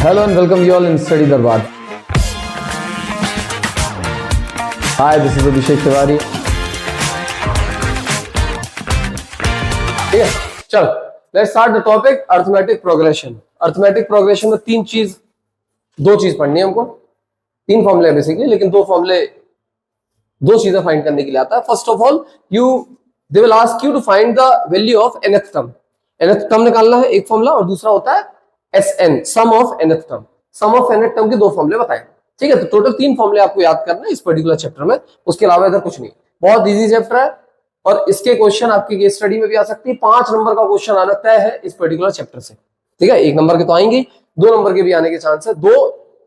Hello and welcome you all in Study Darbar. Hi, this is Abhishek Tiwari. ठीक है, चल let's start the topic arithmetic progression. Arithmetic progression में दो चीज पढ़नी है हमको. तीन फॉर्मूले है बेसिकली, लेकिन दो चीजें फाइंड करने के लिए आता है. First of all they will ask you to find the value of nth term. nth term निकालना है एक फॉर्मूला, और दूसरा होता है SN, sum of nth term. Sum of nth term के दो फॉर्मूले बताए. ठीक है, तो टोटल तीन फॉर्मूले आपको याद करना है इस पर्टिकुलर चैप्टर में. उसके अलावा इधर कुछ नहीं. बहुत इजी चैप्टर है और इसके क्वेश्चन आपकी केस स्टडी में भी आ सकती है. 5 नंबर का क्वेश्चन आना तय है इस पर्टिकुलर चैप्टर से. ठीक है, 1 नंबर के तो आएंगे, 2 नंबर के भी आने के चांस है. 2,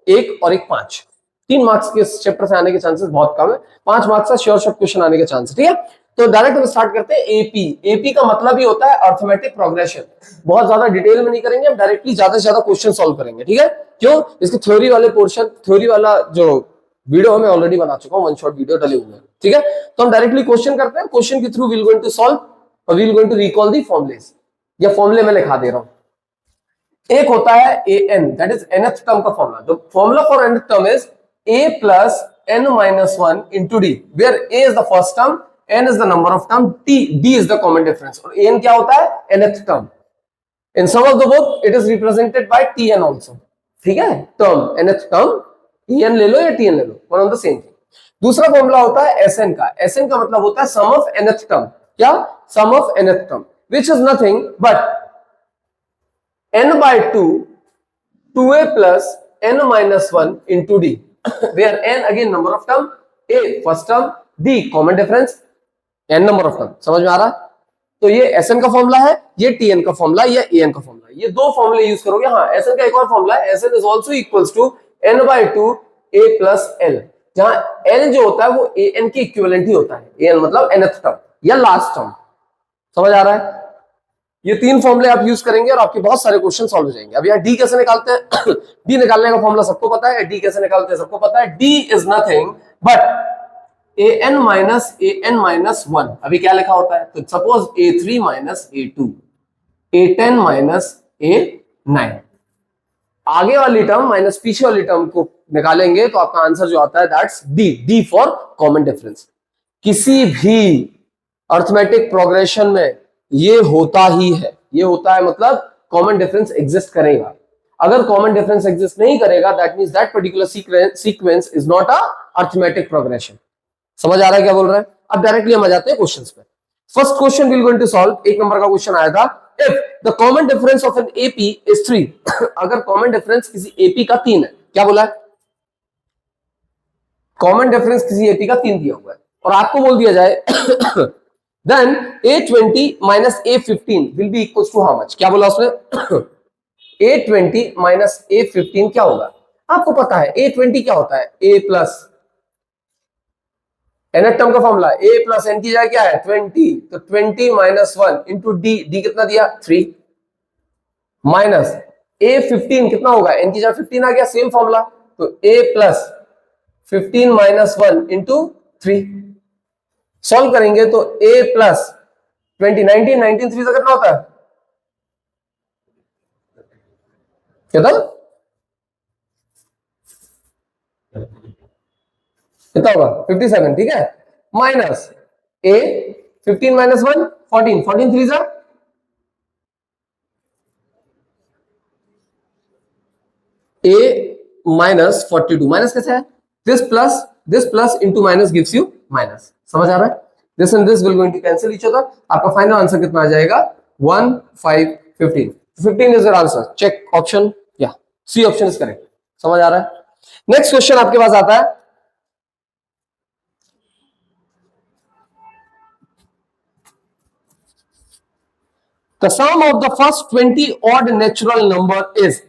1 और 1 5. 3 मार्क्स के इस चैप्टर से आने के चांसेस बहुत कम है. 5 मार्क्स का श्योर शॉर्ट क्वेश्चन आने के चांस है. ठीक है, तो डायरेक्ट हम स्टार्ट करते हैं. एपी. एपी का मतलब ही होता है अर्थमेटिक प्रोग्रेशन. बहुत ज्यादा डिटेल में नहीं करेंगे हम, डायरेक्टली ज्यादा से ज्यादा क्वेश्चन सॉल्व करेंगे. ठीक है, क्यों? इसके थ्योरी वाले पोर्शन, थ्योरी वाला जो वीडियो हमें ऑलरेडी बना चुका हूं, 1 शॉट वीडियो डले हुए हैं. ठीक है, तो हम डायरेक्टली क्वेश्चन करते हैं. क्वेश्चन के through we will going to solve और we will going to recall the formulas. या फॉर्मुले में लिखा दे रहा हूं. एक होता है an, that is nth term का formula. The formula for nth term is a plus n minus 1 into d, where a is the first term, n is the number of term, d is the common difference. और an क्या होता है? nth term. In some of the book it is represented by tn also. ठीक है, term, nth term, en ले लो या tn ले लो, one of the same thing. दूसरा फॉर्मूला होता है sn का. sn का मतलब होता है sum of nth term. क्या? sum of nth term, which is nothing but n by 2 2a plus n minus 1 into d, where n again number of term, a first term, d common difference, n number of term. समझ में आ रहा है? तो ये Sn का formula है, ये Tn का फॉर्मूला, ये An का फॉर्मूला. ये दो फॉर्मूले यूज करोगे. हाँ, Sn का एक और फॉर्मूला है, Sn is also equals to n by 2 a plus l, जहां l जो होता है वो an के इक्विवेलेंट ही होता है. an मतलब nth टर्म या लास्ट टर्म. समझ आ रहा है? ये तीन फॉर्मूले आप यूज करेंगे और आपके बहुत सारे क्वेश्चन सॉल्व हो जाएंगे. अब यहाँ डी कैसे निकालते हैं? डी निकालने का फॉर्मूला सबको पता है. डी कैसे निकालते हैं सबको पता है. D is nothing but an minus 1. अभी क्या लिखा होता है? तो suppose a3 minus a2, a10 minus a9. आगे वाली टर्म माइनस पीछे वाली टर्म को निकालेंगे तो आपका आंसर जो आता है that's D. D for common difference. किसी भी अर्थमेटिक प्रोग्रेशन में ये होता ही है. ये होता है मतलब कॉमन डिफरेंस एग्जिस्ट करेगा. अगर कॉमन डिफरेंस एग्जिस्ट नहीं करेगा that means that particular sequence is not a arithmetic progression. समझ आ रहा है क्या बोल रहे हैं? अब डायरेक्टली हम आ जाते हैं क्वेश्चंस पे. First question we will going to solve. 1 number का क्वेश्चन आया था. If the common difference of an AP is 3, अगर कॉमन डिफरेंस किसी एपी का 3 है. क्या बोला है? कॉमन डिफरेंस किसी एपी का 3 दिया हुआ है और आपको बोल दिया जाए then a20 minus a15 will be equals to how much. क्या बोला उसने? a20 minus a15 क्या होगा? आपको पता है a20 क्या होता है? a प्लस nth टर्म का फॉर्मूला है a प्लस n की जगह क्या है? 20. तो 20 माइनस 1 इंटू डी. डी कितना दिया? 3 माइनस a15 कितना होगा? n की जगह 15 आ गया, सेम फॉर्मूला. तो a plus 15 minus 1 into 3. Solve करेंगे तो a प्लस 20, 19 3 से कितना होता है? कितना होगा? 57. ठीक है, माइनस a 15 माइनस 1 14, 14 3 से a माइनस 42. माइनस कैसे है? This plus into minus gives you minus. समझ आ रहा है? This and this will going to cancel each other. आपका फाइनल आंसर कितना आ जाएगा? 1 5 15. 15 is your answer. Check option, या सी ऑप्शन इज करेक्ट. समझ आ रहा है? नेक्स्ट क्वेश्चन आपके पास आता है. The sum of the first 20 odd natural number is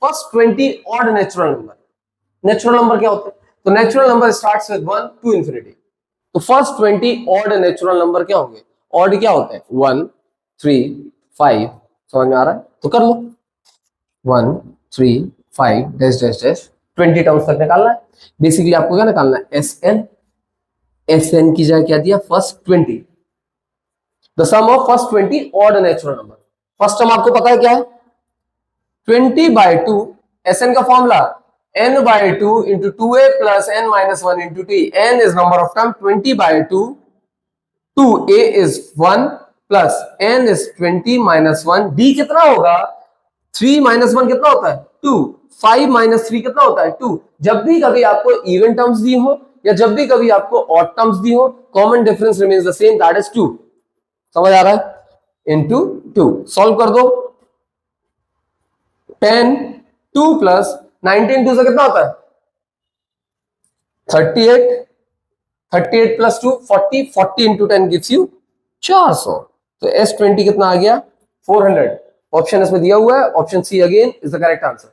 first 20 odd natural number. Natural number क्या होते हैं? तो natural number starts with 1 to infinity. तो फर्स्ट 20 ऑड नेचुरल नंबर क्या होंगे? ऑड क्या होते हैं? 1 3 5. समझ में आ रहा है? तो कर लो. 1 3 5 डैश डैश डैश 20 टर्म्स तक निकालना है. बेसिकली आपको क्या निकालना है? SN की जगह क्या दिया? First 20. The sum of first 20 odd natural number. First term आपको पता है क्या है? 20 by 2 Sn का formula n by 2 into 2a plus n minus 1 into t. n is number of term, 20 by 2, 2a is 1 plus n is 20 minus 1. d कितना होगा? 3 minus 1 कितना होता है? 2. 5 minus 3 कितना होता है? 2. जब भी कभी आपको इवन टर्म्स दी हो या जब भी कभी आपको ऑड टर्म्स दी हो, common difference remains the same, that is 2. समझ आ रहा है? इंटू 2. सॉल्व कर दो. 10, 2 प्लस 19 2 से कितना होता है? 38. 38 प्लस 2 40. 40 into 10 gives you 400. तो S20 कितना आ गया? 400. ऑप्शन इसमें दिया हुआ है, option C again is the correct answer.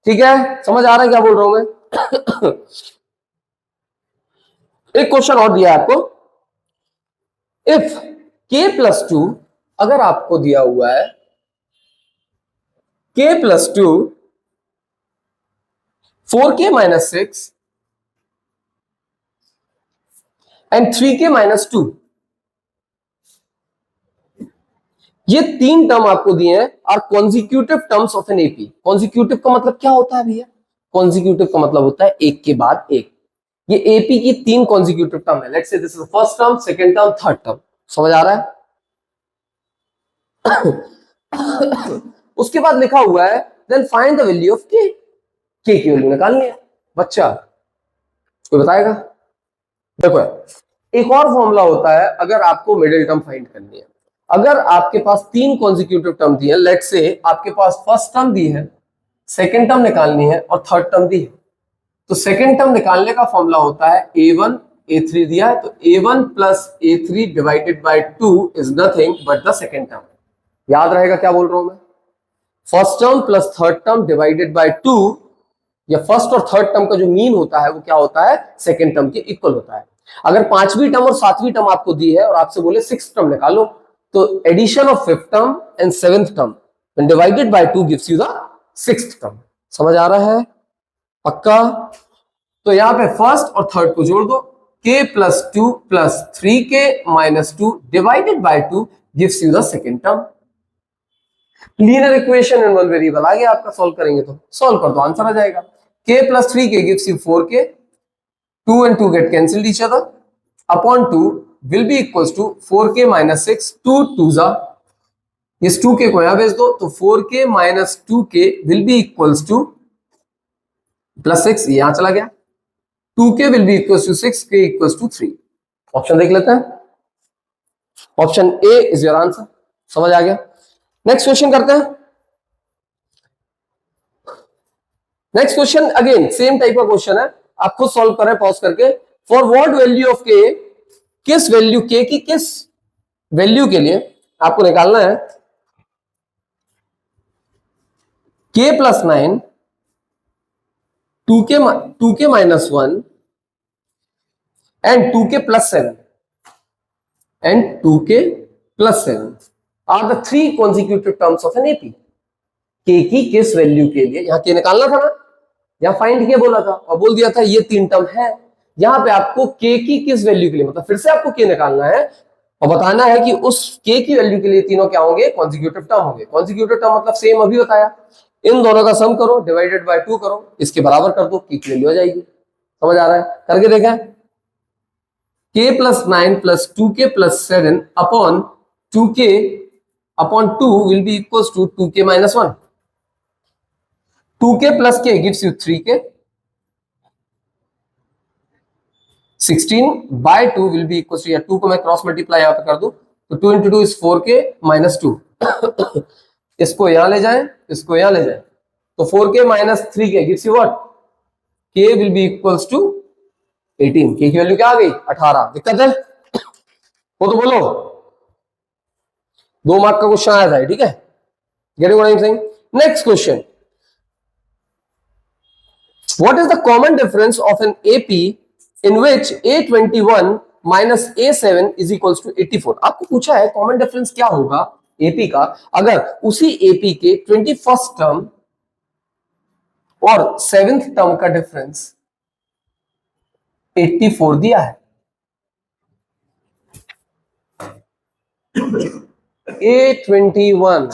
ठीक है, समझ आ रहा है क्या बोल रहा हूं मैं? एक क्वेश्चन और दिया है आपको. इफ k प्लस 2, अगर आपको दिया हुआ है k plus 2 4k minus 6 and 3k minus 2, ये तीन टर्म आपको दिए हैं are consecutive terms of an AP. Consecutive का मतलब क्या होता है भैया? कॉन्जिक्यूटिव का मतलब होता है एक के बाद एक. ये एपी की तीन कॉन्जिक्यूटिव टर्म है. Let's say this is first term, second term, third term. समझ आ रहा है? उसके बाद लिखा हुआ है then find the value of K. K की वैल्यू निकालनी है. बच्चा कोई बताएगा? देखो, एक और फॉर्मूला होता है अगर आपको मिडिल टर्म फाइंड करनी है. अगर आपके पास तीन कॉन्जिक्यूटिव टर्म दी है, लेट्स से आपके पास फर्स्ट टर्म दी है, सेकंड टर्म निकालनी है और थर्ड टर्म दी है, तो सेकंड टर्म निकालने का फॉर्मूला होता है a1 a3 दिया है, तो a1 plus a3 divided by 2 is nothing but the second term. याद रहेगा क्या बोल रहा हूं मैं? First term plus third term divided by 2, या फर्स्ट और थर्ड टर्म का जो मीन होता है वो क्या होता है? सेकंड टर्म के इक्वल होता है. अगर पांचवी टर्म और सातवीं टर्म आपको दी है और आपसे बोले सिक्स टर्म निकालो, तो addition of fifth term and seventh term when divided by 2 gives you the sixth term. समझ आ रहा है? पक्का? तो यहां पे फर्स्ट और थर्ड को जोड़ दो. k plus 2 plus 3k minus 2 divided by 2 gives you the second term. Linear equation in one variable आ गया आपका. सॉल्व करेंगे तो सॉल्व कर दो, आंसर आ जाएगा. k plus 3k gives you 4k. 2 and 2 get cancelled each other. Upon 2 will be equals to 4k minus 6. 2 2s are, इस 2k को यहां भेज दो तो 4k minus 2k will be equals to plus 6. यहां चला गया. 2k will be equals to 6, k equals to 3. Option देख लेते हैं. Option A is your answer. समझ आ गया? नेक्स्ट क्वेश्चन करते हैं. Next question again same type का क्वेश्चन है. आप खुद सॉल्व करें पॉज करके. फॉर व्हाट वैल्यू ऑफ के, किस वैल्यू के की किस वैल्यू के लिए आपको निकालना है k plus 9, 2k minus 1 and 2k plus 7 and 2k plus 7 are the three consecutive terms of an AP. K की किस वैल्यू के लिए, यहां के निकालना था ना, यहां फाइंड के बोला था और बोल दिया था ये तीन टर्म है. यहां पे आपको के की किस वैल्यू के लिए, मतलब फिर से आपको के निकालना है और बताना है कि उस के की वैल्यू के लिए तीनों क्या होंगे? कॉन्जिक्यूटिव टर्म होंगे. कॉन्जिक्यूटिव टर्म मतलब सेम अभी बताया. इन दोनों का सम करो, डिवाइडेड बाय 2 करो, इसके बराबर कर दो, की वैल्यू आ जाएगी. समझ आ रहा है? करके देखें. k plus 9 plus 2k plus 7 upon 2k upon 2 will be equal to 2k minus 1. 2k plus k gives you 3k. 16 by 2 will be equals to, या 2 को मैं क्रॉस मल्टीप्लाई यहां पे कर दूं तो 2 into 2 is 4k minus 2. इसको यहां ले जाएं, इसको यहां ले जाएं, तो 4k minus 3k gives you what? k will be equals to 18. k की वैल्यू क्या आ गई? 18. दिक्कत है? वो तो बोलो. 2 मार्क का क्वेश्चन आया था, ठीक है? Getting what I am saying? Next question. What is the common difference of an AP in which A21 minus A7 is equals to 84? आपको पूछा है कॉमन डिफरेंस क्या होगा AP का अगर उसी AP के 21st टर्म और 7th टर्म का डिफरेंस 84 दिया है. A21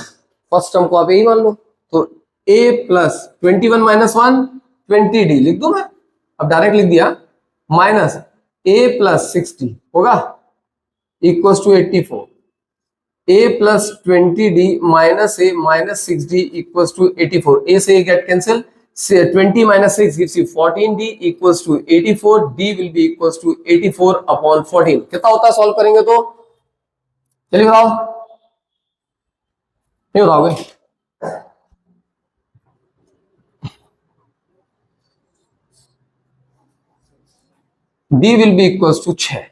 फर्स्ट टर्म को आप यही मान लो, तो a प्लस 21 माइनस 1 20d लिख दूं मैं, अब डायरेक्ट लिख दिया, माइनस a प्लस 60 होगा इक्वल्स टू 84, a प्लस 20d minus a minus 6d equals to 84, a से get cancel, 20 minus 6 gives you 14d equals to 84, d will be equals to 84 upon 14, कितना होता है सॉल्व करेंगे तो, चलिए बताओ, नहीं बताओगे, d will be equals to 6,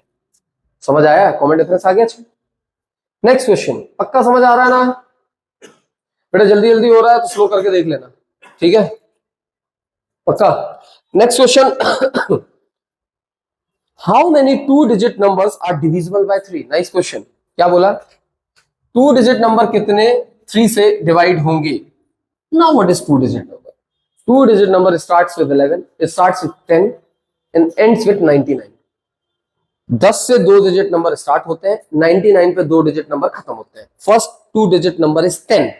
समझ आया, कॉमन डिफरेंस आ गया 6। नेक्स्ट क्वेश्चन, पक्का समझ आ रहा है ना बेटा, जल्दी जल्दी हो रहा है तो स्लो करके देख लेना, ठीक है पक्का। Next question, how many 2-digit numbers are divisible by 3, nice question, क्या बोला 2-digit नंबर कितने 3 से डिवाइड होंगे। Now what is 2-digit number, 2-digit number starts with 11, it starts with 10 and ends with 99, 10 से 2-digit नंबर स्टार्ट होते हैं, 99 पे 2-digit number खत्म होते हैं, फर्स्ट 2-digit नंबर इज 10,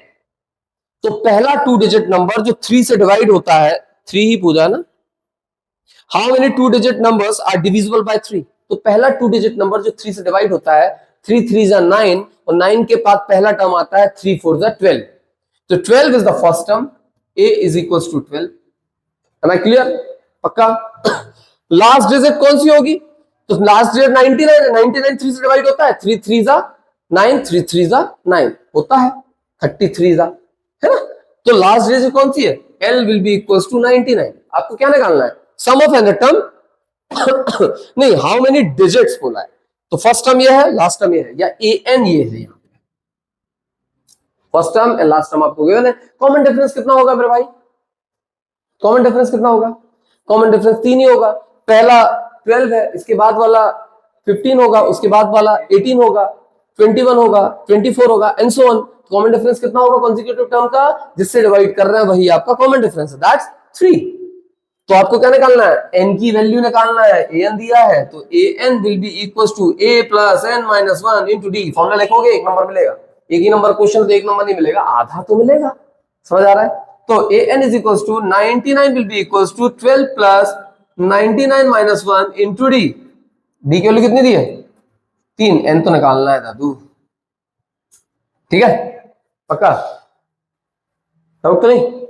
तो पहला 2-digit नंबर जो 3 से डिवाइड होता है, 3 ही पूछा ना, how many 2-digit numbers are divisible by 3, तो पहला 2-digit नंबर जो 3 से डिवाइड होता है, 3 3 जा 9 और 9 के बाद पहला टर्म आता है 3 4 जा 12, तो 12 is the first term, a is equals to 12, am I clear पक्का। लास्ट डिजिट कौन सी होगी, तो लास्ट डिजिट 99 है, 99 3 से डिवाइड होता है, 3 3 जा 9 3 3 जा 9 होता है 33 जा, है ना, तो लास्ट डिजिट कौन सी है, l will be equals to 99, आपको क्या निकालना है, सम ऑफ एन टर्म नहीं, हाउ मेनी डिजिट्स बोला है, तो फर्स्ट टर्म ये है, लास्ट टर्म ये है, या an ये है, यहाँ पे first term and last term आपको गिवन है। कॉमन डिफरेंस कितना होगा मेरे भाई, कॉमन डिफरेंस कितना होगा, कॉमन डिफरेंस 3 ही होगा, पहला 12 है, इसके बाद वाला 15 होगा, उसके बाद वाला 18 होगा, 21 होगा, 24 होगा and so on, common difference कितना होगा कॉन्सेक्यूटिव टर्म का, जिससे डिवाइड कर रहे हैं वही आपका कॉमन डिफरेंस है, दैट्स 3। तो आपको क्या निकालना है, n की वैल्यू निकालना है, an दिया है तो an will be equals to a plus n minus 1 into d, formula लिखोगे एक नंबर मिलेगा, एक ही नंबर क्वेश्चन तो एक नंबर नहीं मिलेगा, आधा तो मिलेगा, समझ आ रहा है, तो an is equals to 99 will be equals to 12 plus 99 minus 1 into d, d की वैल्यू कितनी दी है 3, n तो निकालना है दादू, ठीक है पक्का, डाउट तो नहीं,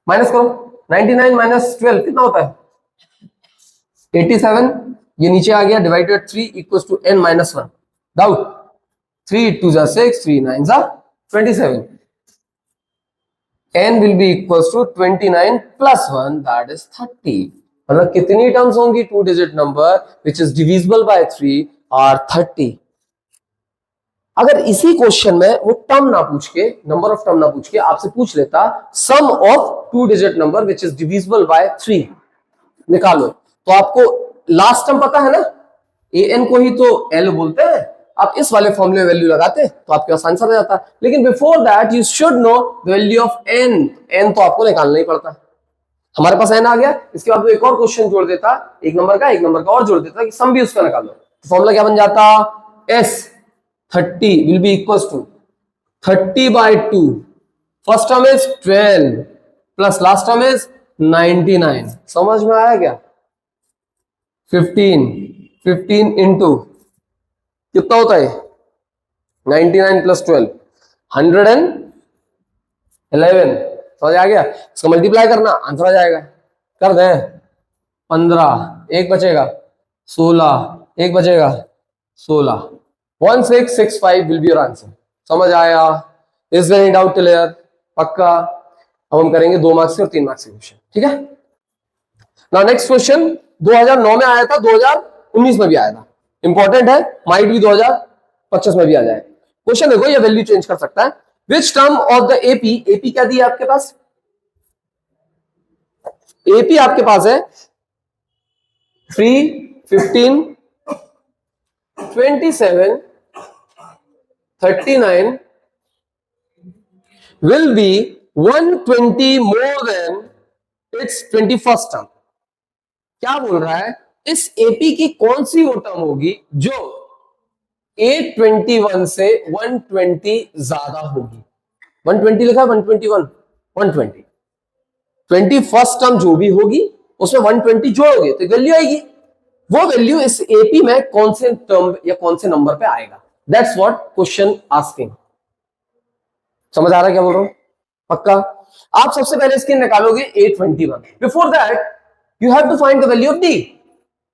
माइनस करो, 99 माइनस 12 कितना होता है 87, ये नीचे आ गया, divided 3 equals to n minus 1, डाउट 3 2 जा 6 3 9 जा 27, n will be equals to 29 plus 1 that is 30, मतलब कितनी टर्म्स होंगी 2-digit number which is divisible by 3 are 30। अगर इसी क्वेश्चन में वो टर्म ना पूछ के, नंबर ऑफ टर्म ना पूछ के आपसे पूछ लेता sum of 2-digit number which is divisible by 3 निकालो, तो आपको लास्ट टर्म पता है ना, an को ही तो l बोलते हैं, आप इस वाले फॉर्मूले में वैल्यू लगाते तो आपके पास आंसर आ जाता, लेकिन before that you should know the value of n तो आपको निकालना ही पड़ता, हमारे पास n आ गया, इसके बाद एक और क्वेश्चन जोड़ देता, एक नंबर का और जोड़ देता कि सम भी उसका निकालो, तो फॉर्मूला क्या बन जाता, s 30 will be equals to 30 by 2, first term is 12 plus last term is 99, समझ में आया क्या, 15 into कितना होता है 99 plus 12 111, समझ आ गया, इसका मल्टीप्लाई करना आंसर आ जाएगा, कर दें 15, एक बचेगा 16, एक बचेगा 16, 1665 will be your answer, समझ आया, is there any doubt clear पक्का। अब हम करेंगे 2 मार्क्स के और 3 मार्क्स के क्वेश्चन, ठीक है। नाउ नेक्स्ट क्वेश्चन 2009 में आया था, 2019 में भी आया था, इंपॉर्टेंट है, माइट भी 2025 में भी आ जाए, क्वेश्चन देखो, ये वैल्यू चेंज कर सकता है, विच टर्म ऑफ द एपी क्या दिया आपके पास, एपी आपके पास है 3 15 27 39 will be 120 more than its 21st term, क्या बोल रहा है, इस एपी की कौन सी वो टर्म होगी जो 821 से 120 ज्यादा होगी, 120 लिखा 121 120, 21st टर्म जो भी होगी उसमें 120 जोड़ोगे तो वैल्यू आएगी, वो वैल्यू इस एपी में कौन से टर्म या कौन से नंबर पे आएगा, दैट्स व्हाट क्वेश्चन आस्किंग। समझ आ रहा है क्या बोल रहा हूं? पक्का? आप सबसे पहले इसके निकालोगे 821, before that you have to find the value of d.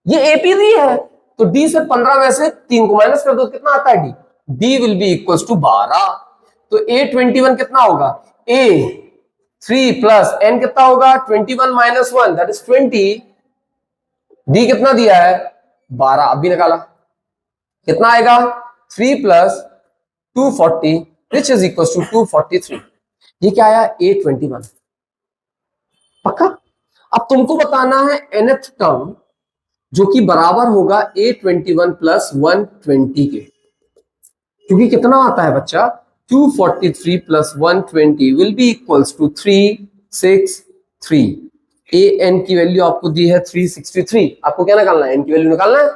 ये एपी डी है तो डी से 15 में से 3 को माइनस कर दो, कितना आता है d? D will be equals to 12। तो 821 कितना होगा? ए 3 प्लस एन कितना होगा? 21 माइनस 1 दैट इज 20। डी कितना दिया है? 12। अब भी निकाला, कितना आएगा? 3 plus 240 which is equal to 243। ये क्या आया? 821। पक्का? अब तुमको बताना है nth टर्म जो कि बराबर होगा 821 प्लस 120 के, क्योंकि कितना आता है बच्चा? 243 plus 120 will be equals to 363। A n की वैल्यू आपको दी है 363। आपको क्या निकालना है? एन की वैल्यू निकालना है।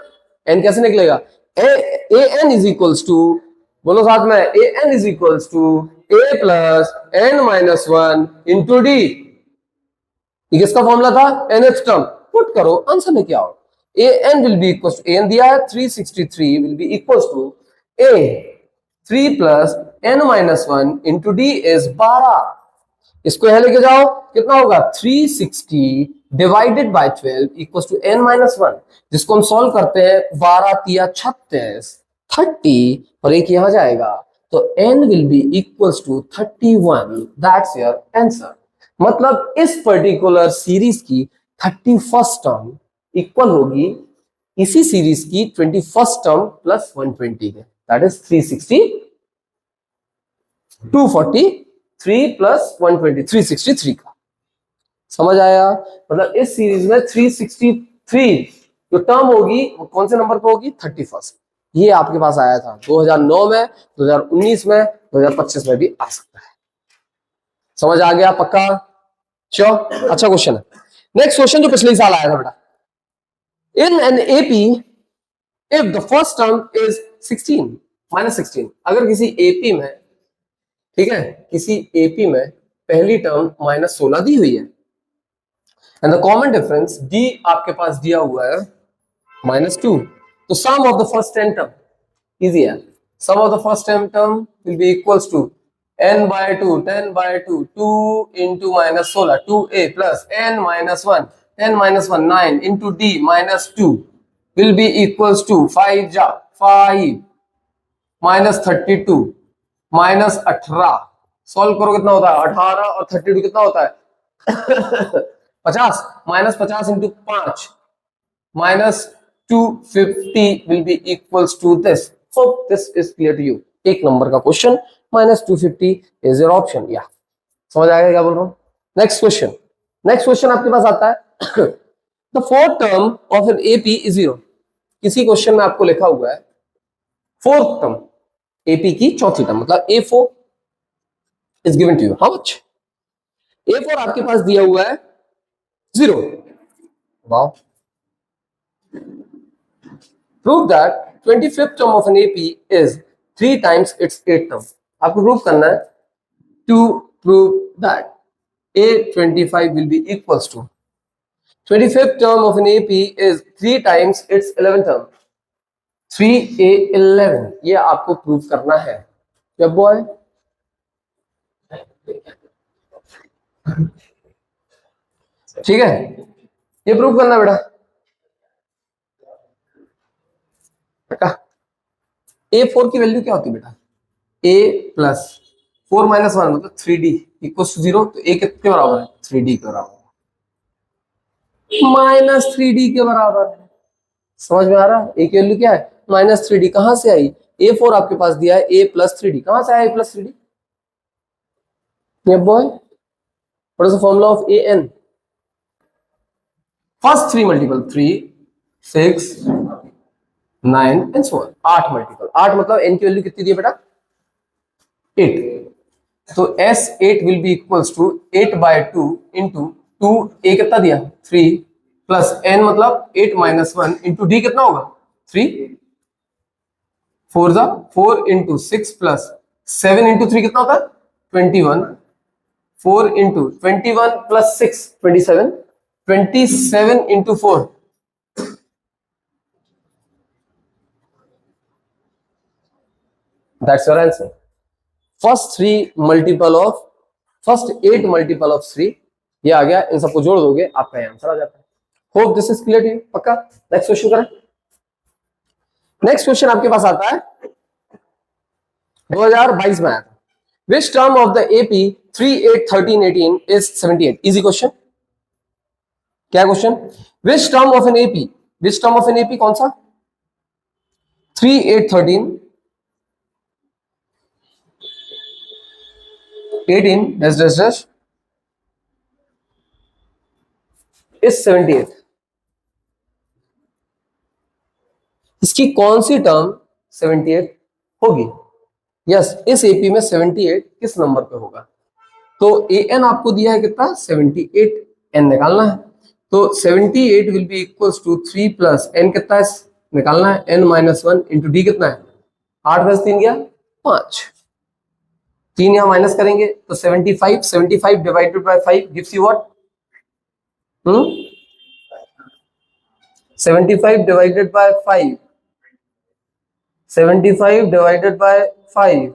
एन कैसे निकलेगा? A n is equals to, बोलो साथ में, a n is equals to a plus n minus 1 into d. ये किसका फॉर्मूला था? nth term. पुट करो, आंसर में क्या हो? A n will be equals to, n दिया है 363 will be equals to a 3 plus n minus 1 into d is 12। इसको यहां लेके जाओ, कितना होगा? 360 divided by 12 equals to n minus 1, जिसको हम सॉल्व करते हैं 12 तिया 36 30 और एक यहां जाएगा तो n will be equals to 31। That's your answer. मतलब इस पर्टिकुलर सीरीज की 31st टर्म इक्वल होगी इसी सीरीज की 21st टर्म प्लस 120 के, दैट इज 360 243 प्लस 120 363 का। समझ आया? मतलब इस सीरीज में 363 जो टर्म होगी वो कौन से नंबर पे होगी? 31st। ये आपके पास आया था 2009 में, 2019 में, 2025 में भी आ सकता है। समझ आ गया? पक्का? श्योर? अच्छा क्वेश्चन है। नेक्स्ट क्वेश्चन जो पिछले साल आया था बेटा, in an AP if the first term is 16 minus 16। अगर किसी एपी में, ठीक है, किसी एपी में पहली टर्म माइनस 16 दी हुई है and the common difference d आपके पास दिया हुआ है -2, तो sum of the first 10 term, easy है, sum of the first 10 term will be equals to n by 2 10 by 2 2 into minus 16 2a plus n minus 1 10 minus 1 9 into d minus 2 will be equals to 5 ja 5 minus 32 minus 18। Solve करो कितना होता है? 18 और 32 कितना होता है? 50 minus 50 into 5 minus 250 will be equals to this। Hope this is clear to you। एक number का क्वेश्चन, -250 इज योर ऑप्शन। या समझ आएगा क्या बोल रहा हूं? नेक्स्ट क्वेश्चन, नेक्स्ट क्वेश्चन आपके पास आता है the fourth term of an AP is 0। किसी क्वेश्चन में आपको लिखा हुआ है फोर्थ टर्म, एपी की चौथी टर्म, मतलब A4 is given to you. How much? A4 आपके पास दिया हुआ है 0। Wow. Prove that 25th term of an AP is 3 times its 8th term। आपको प्रूव करना है, to prove that A25 will be equals to 25th term of an AP is 3 times its 11th term, 3A11। ये आपको prove करना है। जब boy ठीक है, ये प्रूव करना बेटा। A4 की वैल्यू क्या होती है बेटा? A प्लस 4 माइनस 1 मतलब 3D इक्वल्स टू 0। तो A कितने बराबर है? 3D के बराबर है, -3D के बराबर है। समझ में आ रहा है? A की वैल्यू क्या है? -3D। कहां से आई? A4 आपके पास दिया है A प्लस 3D। कहां से आया A plus 3D? Boy what is the formula of AN? First 3 multiple 3 6 9 and so on. 8 multiple 8 मतलब n की वैल्यू कितनी दी है बेटा? 8। तो S8 will be equals to 8 by 2 into 2 A कितना दिया? 3 प्लस n मतलब 8 माइनस 1 इंटू D कितना होगा? 3 4 इंटू 6 प्लस 7 इंटू 3 कितना होता है? 21 4 into 21 plus 6 27, 27 into 4, that's your answer. First 8 multiple of 3 ये आ गया, इन सबको जोड़ दोगे आपका आंसर आ जाता है। Hope this is clear to you, पक्का। नेक्स्ट क्वेश्चन करें। नेक्स्ट क्वेश्चन आपके पास आता है 2022 में आया था। Which term of the AP 3, 8, 13, 18 is 78? Easy question. क्या question? Which term of an AP कौन सा? 3, 8, 13, 18 dash dash dash is 78। इसकी कौन सी टर्म 78 होगी? यस, इस एपी में 78 किस नंबर पे होगा? तो an आपको दिया है कितना? 78, n निकालना है। तो 78 will be equals to 3 plus n कितना है निकालना है, n माइनस 1 इंटू डी कितना है? 8 प्लस 3 गया 5, 3 यहां माइनस करेंगे तो 75 divided by 5 gives you what? 75 divided by 5, 75 divided by 5,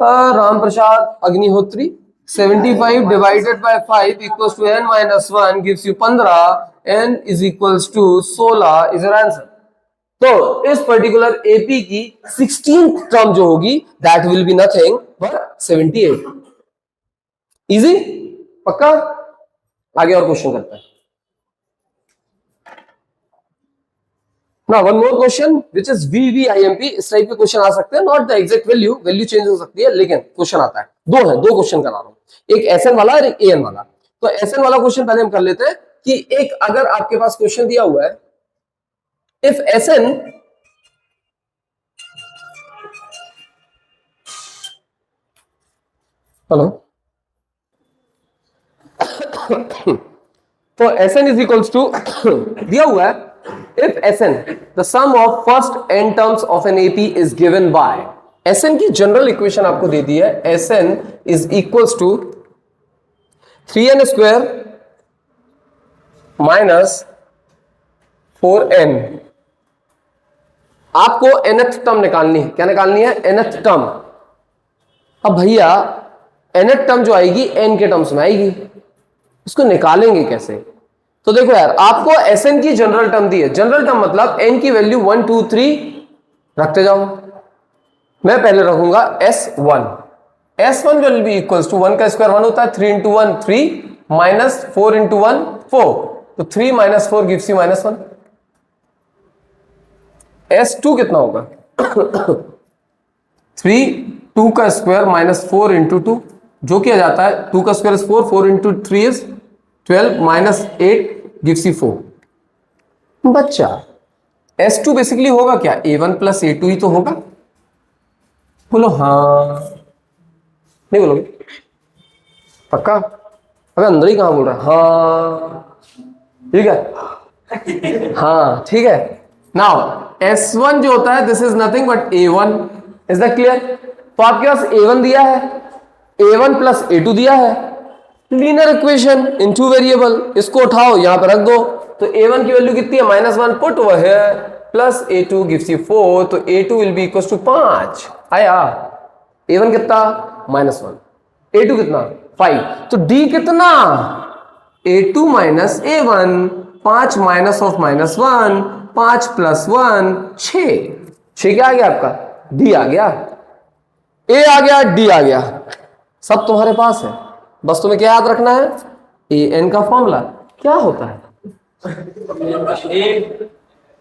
Ram Prasad Agnihotri, 75 divided by 5 equals to n minus 1 gives you 15, n is equals to 16 is your answer. तो इस पर्टिकुलर एपी की 16th term जो होगी that will be nothing but 78। Easy, पक्का। आगे और question करते हैं। Now one more question which is VVIMP, इस टाइप के क्वेश्चन आ सकते हैं, not the exact value change हो सकती है, लेकिन क्वेश्चन आता है। दो क्वेश्चन करा रहा हूं, एक SN वाला और एक AN वाला। तो SN वाला क्वेश्चन पहले हम कर लेते हैं कि एक अगर आपके पास क्वेश्चन दिया हुआ है, इफ SN हेलो तो SN इज इक्वल्स टू दिया हुआ है, if SN the sum of first n terms of an AP is given by, SN की जनरल इक्वेशन आपको दे दी है, SN is equals to 3n square minus 4n। आपको nth term निकालनी है। क्या निकालनी है? nth term. अब भैया nth टर्म जो आएगी n के टर्म्स में आएगी, इसको निकालेंगे कैसे? तो देखो यार, आपको SN की जनरल टर्म दी है। जनरल टर्म मतलब n की वैल्यू 1, 2, 3 रखते जाओ। मैं पहले रखूंगा S1। S1 will be equals to 1 का स्क्वायर 1 होता है, 3 इंटू 1 3 माइनस 4 इंटू 1 4, तो 3 minus 4 gives you minus 1। S2 कितना होगा? 3 2 का स्क्वायर माइनस 4 इंटू 2, जो किया जाता है 2 का square is 4, 4 into 3 is 12 minus 8 gives you 4। बच्चा S2 बेसिकली होगा क्या? A1 प्लस A2 ही तो होगा। बोलो हाँ, नहीं बोलोगे? पक्का? अबे अंदर ही कहां बोल रहा है? हाँ ठीक है, हाँ ठीक है। नाउ S1 जो होता है this is nothing but A1, is that clear? तो आपके पास A1 दिया है, A1 प्लस A2 दिया है, लीनियर इक्वेशन इन टू वेरिएबल, इसको उठाओ यहां पर रख दो। तो A1 की वैल्यू कितनी है? -1 put over here, plus A2 gives you 4, तो A2 will be equals to 5 आया। A1 कितना? -1, A2 कितना? 5, तो D कितना? A2 minus A1, 5 minus of -1, 5 plus 1 6 क्या आ गया आपका? D आ गया, A आ गया, D आ गया, सब तुम्हारे पास है। बस तुम्हें क्या याद रखना है? AN का फॉर्मूला क्या होता है?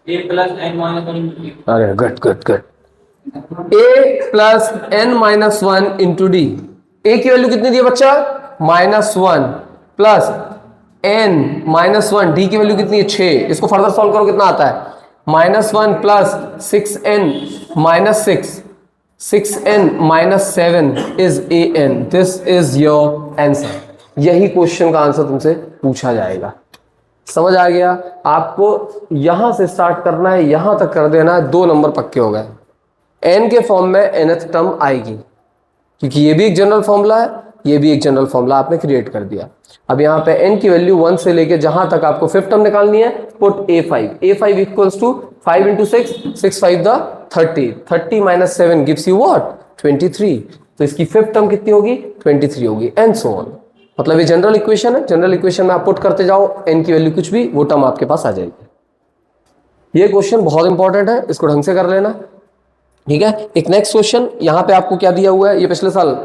A plus n minus 1। अरे good. A plus n minus 1 into D. A की वैल्यू कितनी दी है बच्चा? -1 प्लस n माइनस 1, डी की वैल्यू कितनी है? 6। इसको फर्दर सॉल्व करो, कितना आता है? -1 plus 6n minus 6n minus 7 is AN। This is your answer. यही क्वेश्चन का आंसर तुमसे पूछा जाएगा। समझ आ गया? आपको यहां से स्टार्ट करना है, यहां तक कर देना है, 2 नंबर पक्के हो गए। n के फॉर्म में nth टर्म आएगी, क्योंकि ये भी एक जनरल फॉर्मूला है, ये भी एक जनरल फॉर्मूला आपने क्रिएट कर दिया। अब यहाँ पे n की वैल्यू 1 से लेके जहां तक आपको फिफ्थ टर्म निकालनी है, put a5 equals to 5 into 6 5 the 30 minus 7 gives you what 23। तो इसकी फिफ्थ टर्म कितनी होगी 23 होगी, एंड सो ऑन। मतलब ये जनरल इक्वेशन है, जनरल इक्वेशन में आप पुट करते जाओ, n की वैल्यू कुछ भी, वो टर्म आपके पास आ जाएगी। ये क्वेश्चन बहुत इंपॉर्टेंट है, इसको ढंग से कर लेना, ठीक है। एक नेक्स्ट क्वेश्चन यहाँ पे आपको क्या दिया हुआ है, ये पिछले साल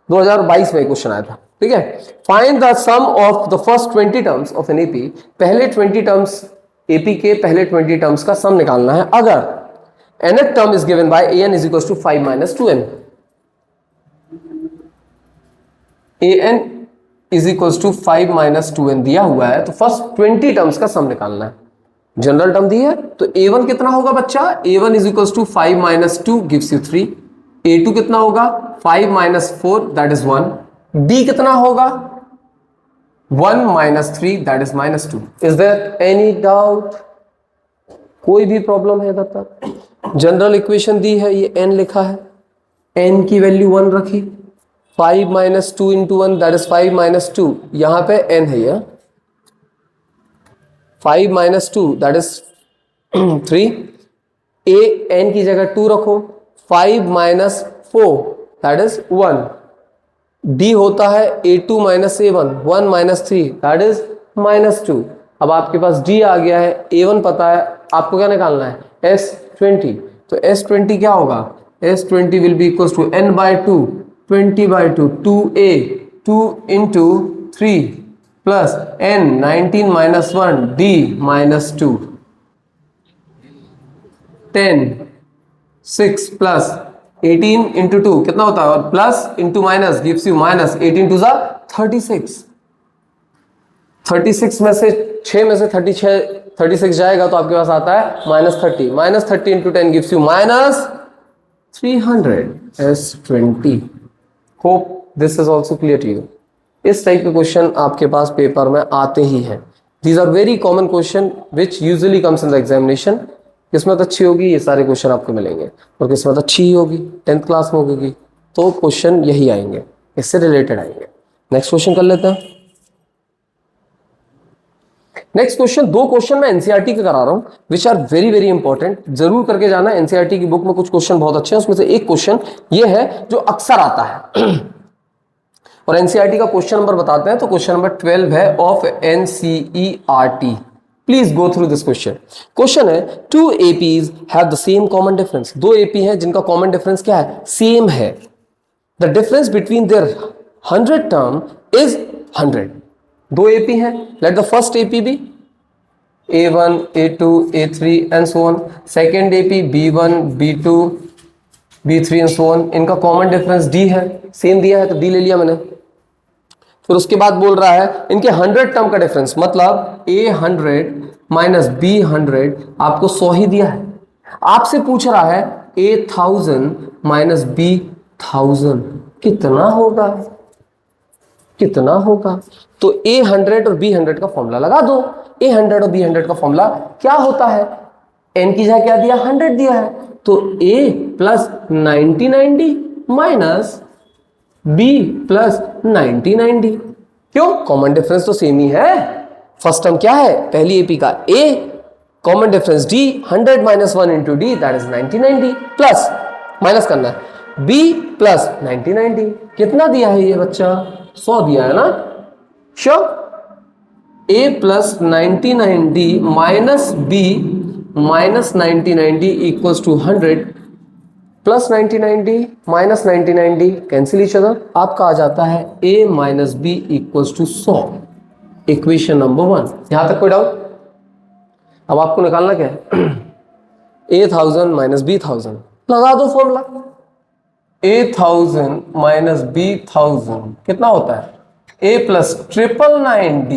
2022 में क्वेश्चन आया था, ठीक है। Find the sum of the first 20 terms of an AP. पहले 20 टर्म्स एपी के पहले 20 टर्म्स का सम निकालना है अगर nth term is given by an is equal to 5 minus 2n। an is equal to 5 minus 2n दिया हुआ है, तो फर्स्ट 20 टर्म्स का सम निकालना है। जनरल टर्म दी है, तो a1 कितना होगा बच्चा, a1 is equal to 5 minus 2 gives you 3। a2 कितना होगा 5 माइनस 4 दैट इज 1। b कितना होगा 1 minus 3 that is minus 2। Is there any doubt, कोई भी प्रॉब्लम है इधर तक? जनरल इक्वेशन दी है, ये n लिखा है, n की वैल्यू 1 रखी, 5 minus 2 into 1 that is 5 minus 2, यहां पे n है, ये 5 minus 2 that is 3। a n की जगह 2 रखो, 5 माइनस 4 दैट इज 1। d होता है a2 minus a1, 1 minus 3 that is minus 2। अब आपके पास d आ गया है, a1 पता है, आपको क्या निकालना है s20। तो s20 क्या होगा, s20 will be equal to n by 2 20 by 2 2a 2 into 3 plus n 19 minus 1 d minus 2 10 6 plus 18 into 2 कितना होता है, और plus into minus gives you minus 18 to 36। 36 में से 6 में से 36 जाएगा तो आपके पास आता है minus 30। Minus 30 into 10 gives you minus 300 s20। Hope this is also clear to you. इस टाइप के क्वेश्चन आपके पास पेपर में आते ही हैं। These are very common question which usually comes in the examination. किस्मत अच्छी होगी ये सारे क्वेश्चन आपको मिलेंगे, और किस्मत अच्छी ही होगी 10th क्लास में होगी तो क्वेश्चन यही आएंगे, इससे रिलेटेड आएंगे। नेक्स्ट क्वेश्चन कर लेते हैं। नेक्स्ट क्वेश्चन, दो क्वेश्चन मैं एनसीईआरटी के करा रहा हूं which are very very important, जरूर करके जाना। एनसीईआरटी की बुक में कुछ क्वेश्चन बहुत अच्छे हैं, उसमें से एक क्वेश्चन ये है जो अक्सर आता है और एनसीईआरटी का क्वेश्चन नंबर बताते हैं, तो क्वेश्चन नंबर 12 है of NCERT. Please go through this question. Question है, two APs have the same common difference. दो एपी हैं जिनका कॉमन डिफरेंस क्या है, सेम है। The difference between their 100 term is 100। दो एपी हैं, let the first AP be a1 a2 a3 and so on, second AP b1 b2 b3 and so on. इनका common difference d है, same दिया है तो d ले लिया मैंने। फिर उसके बाद बोल रहा है इनके 100 टर्म का डिफरेंस, मतलब a100 माइनस b100 आपको 100 ही दिया है। आपसे पूछ रहा है a1000 माइनस b1000 कितना होगा, कितना होगा। तो a100 और b100 का फॉर्मूला लगा दो। a100 और b100 का फॉर्मूला क्या होता है, n की जगह क्या दिया 100 दिया है, तो a plus 99d minus b plus 99d। क्यों, कॉमन डिफरेंस तो सेम ही है। फर्स्ट टर्म क्या है, पहली एपी का a, common difference d, 100 minus 1 into D that is 99d, plus minus करना है b प्लस 99d। कितना दिया है ये बच्चा, 100 दिया है ना, sure. a plus 99d minus b minus 99d equals to 100 plus 99d minus 99d cancel each other. आपका आ जाता है a minus b equals to 100। Equation number 1। यहां तक कोई डाउट? अब आपको निकालना क्या है, a1000 माइनस b1000, लगा दो फॉर्मूला। a1000 माइनस b1000 कितना होता है, a plus 999d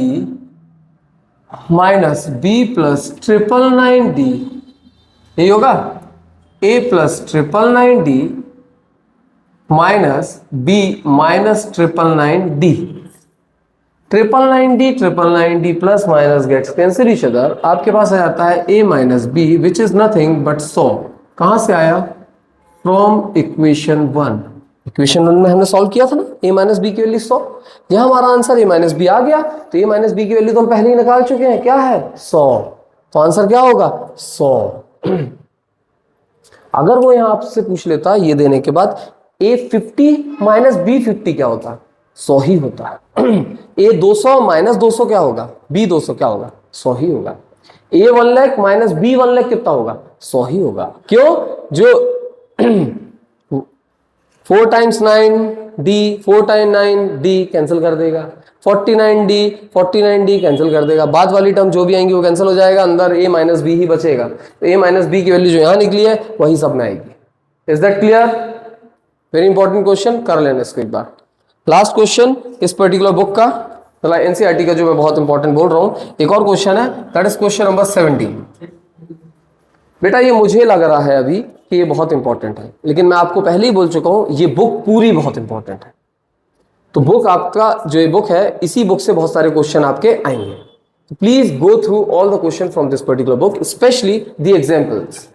minus b plus 999d, यही होगा। a plus 999d minus b minus 999d। 999d plus minus gets cancel each other. आपके पास आ जाता है a minus b which is nothing but 100। कहां से आया, फ्रॉम इक्वेशन 1। इक्वेशन 1 में हमने सॉल्व किया था ना, a माइनस बी की वैल्यू 100। यहां हमारा आंसर a माइनस बी आ गया, तो a माइनस बी की वैल्यू तो हम पहले ही निकाल चुके हैं, क्या है 100। तो आंसर क्या होगा 100। अगर वो यहां आपसे पूछ लेता ये देने के बाद a 50 माइनस b 50 क्या होता, 100 ही होता है। a 200 माइनस 200 क्या होगा, b 200 क्या होगा, 100 ही होगा। a 1 lakh minus b 1 lakh कितना होगा, 100 ही होगा। क्यों, जो 4 times 9 d, 4 time 9 d cancel कर देगा, 49d कैंसिल कर देगा, बाद वाली टर्म जो भी आएंगी वो कैंसिल हो जाएगा, अंदर a माइनस बी ही बचेगा। तो a माइनस बी की वैल्यू जो यहां निकली है वही सब में आएगी। Is that clear? Very important question, कर लेना इसको एक बार। लास्ट क्वेश्चन इस पर्टिकुलर बुक का, मतलब एनसीईआरटी का जो मैं बहुत इंपॉर्टेंट बोल रहा हूं, एक और क्वेश्चन है, दैट इज क्वेश्चन नंबर 17। बेटा ये मुझे लग रहा है अभी कि ये बहुत इंपॉर्टेंट है, लेकिन मैं आपको पहले ही बोल चुका हूं ये बुक पूरी बहुत इंपॉर्टेंट है। तो बुक आपका जो ये बुक है, इसी बुक से बहुत सारे क्वेश्चन आपके आएंगे। तो please go through all the question from this particular book, specially the examples.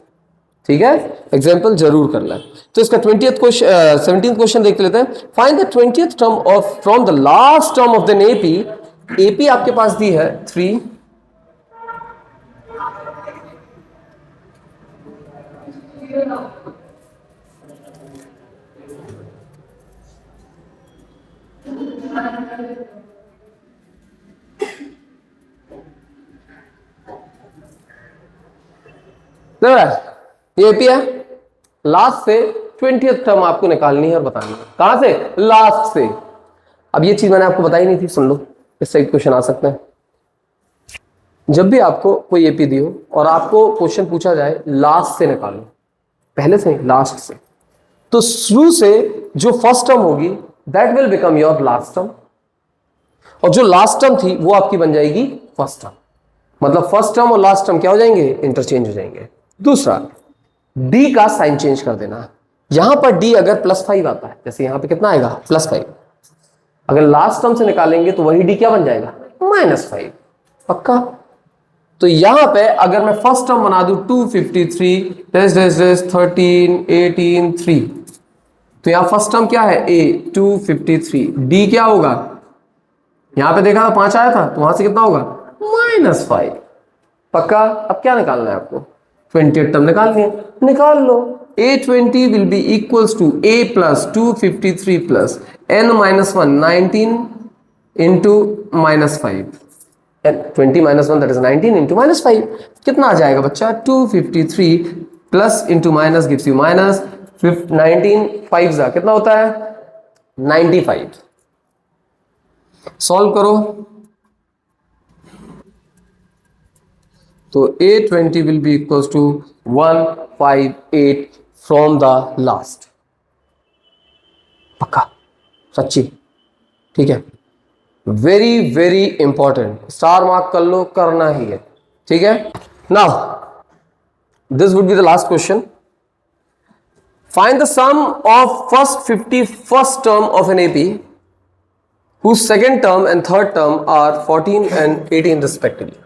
ठीक है, एग्जाम्पल जरूर करना है। तो इसका 20th क्वेश्चन 17th क्वेश्चन देख लेते हैं। Find the 20th term of from the last term of the AP. AP आपके पास दी है 3, ये एपी है, लास्ट से 20th टर्म आपको निकालनी है और बतानी है। कहां से, लास्ट से। अब ये चीज मैंने आपको बताई नहीं थी, सुन लो, इस साइड क्वेश्चन आ सकते हैं। जब भी आपको कोई एपी दी हो और आपको क्वेश्चन पूछा जाए लास्ट से निकालो, पहले से लास्ट से, तो शुरू से जो फर्स्ट टर्म होगी that will become your last term, और जो लास्ट टर्म थी वो आपकी बन जाएगी फर्स्ट टर्म। मतलब फर्स्ट टर्म और लास्ट टर्म क्या हो जाएंगे, इंटरचेंज हो जाएंगे। दूसरा, डी का साइन चेंज कर देना। यहां पर डी अगर +5 आता है, जैसे यहां पे कितना आएगा +5, अगर लास्ट टर्म से निकालेंगे तो वही डी क्या बन जाएगा, -5। पक्का? तो यहां पे अगर मैं फर्स्ट टर्म बना दूं 253 13 18 3, तो यहां फर्स्ट टर्म क्या है, a 253, डी क्या होगा, यहां पे देखा था 5 आया था, तो वहां से कितना होगा -5। पक्का? अब क्या निकालना है आपको, 20th टर्म निकालनी है, निकाल लो। a20 will be equals to a plus 253 plus n-1 19 into -5, 20 -1 that is 19 into -5। कितना आ जाएगा बच्चा, 253 plus into minus gives you minus 19, 5 जा कितना होता है 95। सॉल्व करो तो a20 will be equals to 158 from the last. पक्का? सच्ची? ठीक है, very very important, star mark कर लो, करना ही है। ठीक है, now this would be the last question. Find the sum of first 51st term of an AP whose second term and third term are 14 and 18 respectively।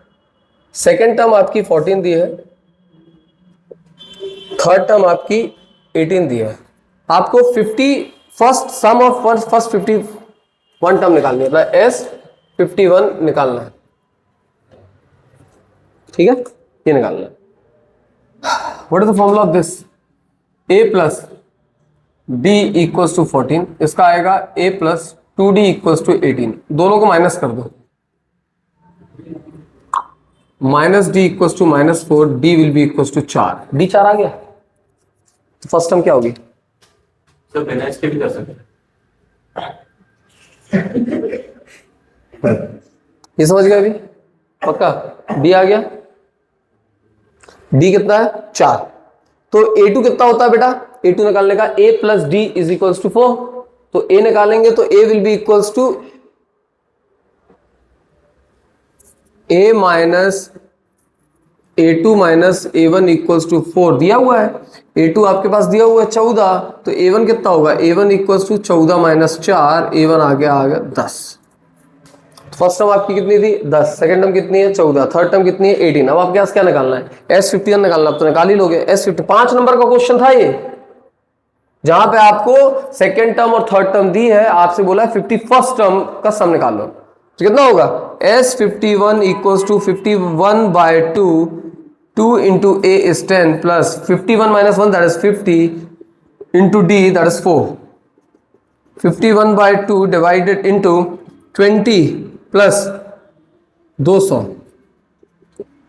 Second term आपकी 14 दी है, third term आपकी 18 दी है। आपको 51st some of first 51 term निकालनी है, मतलब S51 निकालना है। ठीक है, ये निकालना है। What is the formula of this, a plus d equals to 14, इसका आएगा a plus 2d equals to 18। दोनों को माइनस कर दो, -d equals to -4, d will be equals to 4, d 4 आ गया। तो फर्स्ट टर्म क्या होगी, तो बिना इसके भी कर सकते हैं। ये समझ गए अभी? पक्का? d आ गया, d कितना है 4। तो a2 कितना होता है बेटा, a2 निकालने का a plus d is equals to 4। तो a निकालेंगे तो a will be equals to a minus a2 minus a1 equals to 4 दिया हुआ है। a2 आपके पास दिया हुआ है 14, तो a1 कितना होगा, a1 equals to 14 minus 4, a1 आ गया 10। फर्स्ट टर्म आपकी कितनी थी 10, सेकंड टर्म कितनी है 14, थर्ड टर्म कितनी है 18। अब आपके पास क्या निकालना है, S51 निकालना। अब तो निकाल ही लोगे S50, 5 नंबर का क्वेश्चन था ये। जहां पे आपको सेकेंड टर्म और थर्ड टर्म दी है, आपसे बोला है 51st टर्म का सम निकाल लो, तो कितना होगा S51 equals to 51/2, 2 into A is 10 plus 51 minus 1 that is 50 into D that is 4. 51/2 divided into 20 plus 200.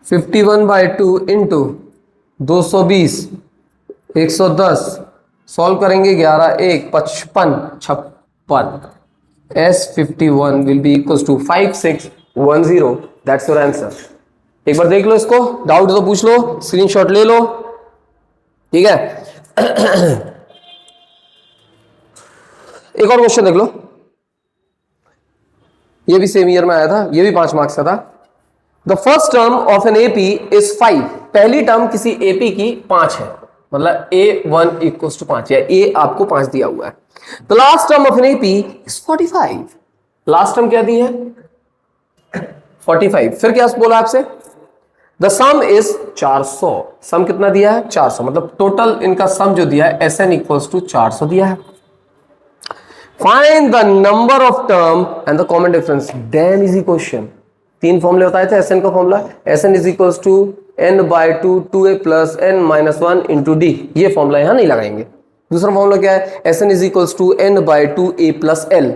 51/2 into 220 110, solve करेंगे 11 1 55 56. S51 will be equals to 5610. That's your answer. एक बार देख लो इसको, डाउट तो पूछ लो, स्क्रीनशॉट ले लो, ठीक है। एक और क्वेश्चन देख लो, ये भी सेम ईयर में आया था, ये भी 5 मार्क्स का था। The first term of an AP is 5। पहली टर्म किसी एपी की 5 है, मतलब A1 इक्वल्स टू 5, या A आपको 5 दिया हुआ है। The last term of an AP is 45। Last term क्या दी है 45। फिर क्या बोला आपसे, द सम इज 400। सम कितना दिया है 400, मतलब टोटल इनका सम जो दिया है Sn इक्वल्स टू 400 दिया है। Find the number of term and the common difference. Damn easy question. 3 फॉर्मूले बताए थे Sn का formula, Sn is equals to n/2 2a plus n-1 into d। ये फॉर्मूला यहां नहीं लगाएंगे। दूसरा फॉर्मूला क्या है, Sn is equals to n/2 a plus l।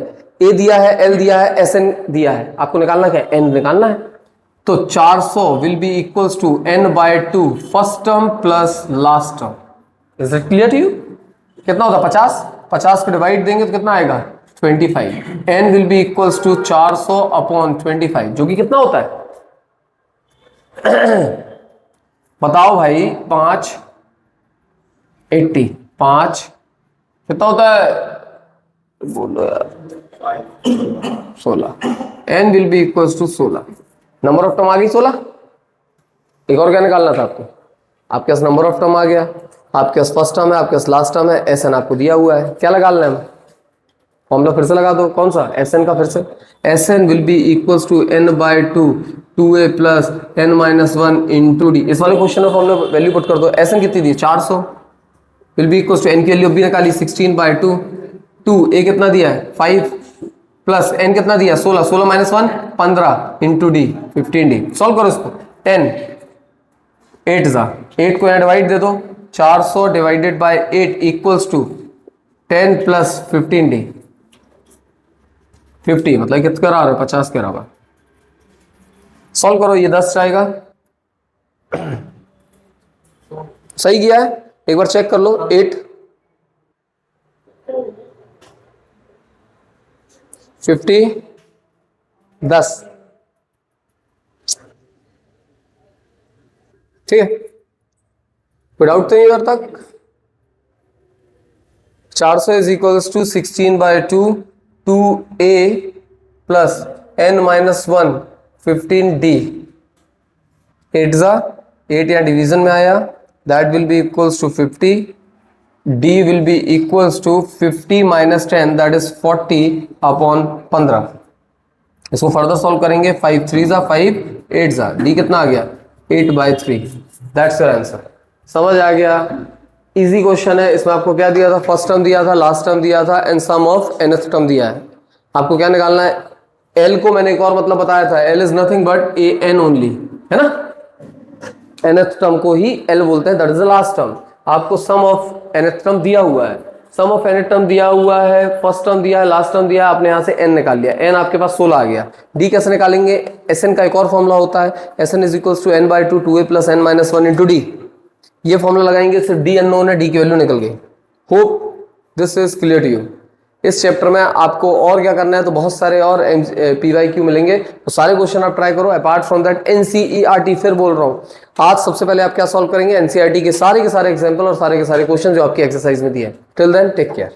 a दिया है, l दिया है, Sn दिया है, आपको निकालना क्या है, n निकालना है। तो 400 will be equals to n/2 first term plus last term. Is it clear to you? कितना होता है 50, 50 को डिवाइड देंगे तो कितना आएगा 25। n will be equals to 400 upon 25, जो कि कितना होता है बताओ भाई, 5 80, 5 कितना होता है बोलो यार 16। n will be equals to 16। Number of term आ गई 16। एक और क्या निकालना था आपको, आपके पास नंबर ऑफ टर्म आ गया, आपके पास फर्स्ट टर्म है, आपके पास लास्ट टर्म है, Sn आपको दिया हुआ है, क्या लगाना है फॉर्मूला फिर से लगा दो, कौन सा Sn का फिर से। Sn will be equals to n/2 2a plus n-1 into d। इस वाले क्वेश्चन में फॉर्मूला वैल्यू पुट कर दो। Sn कितनी दी 400 will be equals to n की वैल्यू भी निकाली 16/2, 2a कितना दिया है 5 प्लस n कितना दिया 16, 16 - 1 15 इंटू d 15d। सॉल्व करो इसको, 10 8 जा 8 को यहाँ डिवाइड दे दो, 400 divided by 8 equals to 10 plus 15d 50, मतलब कितना करा रहे 50 के बराबर। सॉल्व करो, ये 10 आएगा, सही किया है, एक बार चेक कर लो। 8 50 10, ठीक है, कोई डाउट तो नहीं इधर तक। 400 is equals to 16/2 2a plus n-1 15d। 8 जा 8 यहाँ डिवीजन में आया, that will be equals to 50, d will be equals to 50 - 10 that is 40 upon 15। इसको फर्दर सॉल्व करेंगे, 5 3 जा 5 8 जा, d कितना आ गया 8/3। That's your answer. समझ आ गया, इजी क्वेश्चन है। इसमें आपको क्या दिया था, फर्स्ट टर्म दिया था, लास्ट टर्म दिया था and sum of nth term दिया है। आपको क्या निकालना है, l को मैंने एक और मतलब बताया था, l is nothing but an only, है ना, nth टर्म को ही l बोलते हैं, that is the last term. आपको सम ऑफ nth टर्म दिया हुआ है, सम ऑफ nth टर्म दिया हुआ है, फर्स्ट टर्म दिया है, लास्ट टर्म दिया है, आपने यहाँ से n निकाल लिया, n आपके पास 16 आ गया। d कैसे निकालेंगे, Sn का एक और फॉर्मूला होता है, Sn is equals to n/2 2a plus n-1 into d। ये फॉर्मूला लगाएंगे, सिर्फ d अननोन है, d की वैल्यू निकल गई। Hope this is clear to you. इस चैप्टर में आपको और क्या करना है, तो बहुत सारे और PYQ मिलेंगे, तो सारे क्वेश्चन आप ट्राई करो। अपार्ट फ्रॉम दैट NCERT, फिर बोल रहा हूँ, आज सबसे पहले आप क्या सॉल्व करेंगे, NCERT के सारे एग्जाम्पल और सारे के सारे क्वेश्चन जो आपकी एक्सरसाइज में दिए हैं। Till then take care.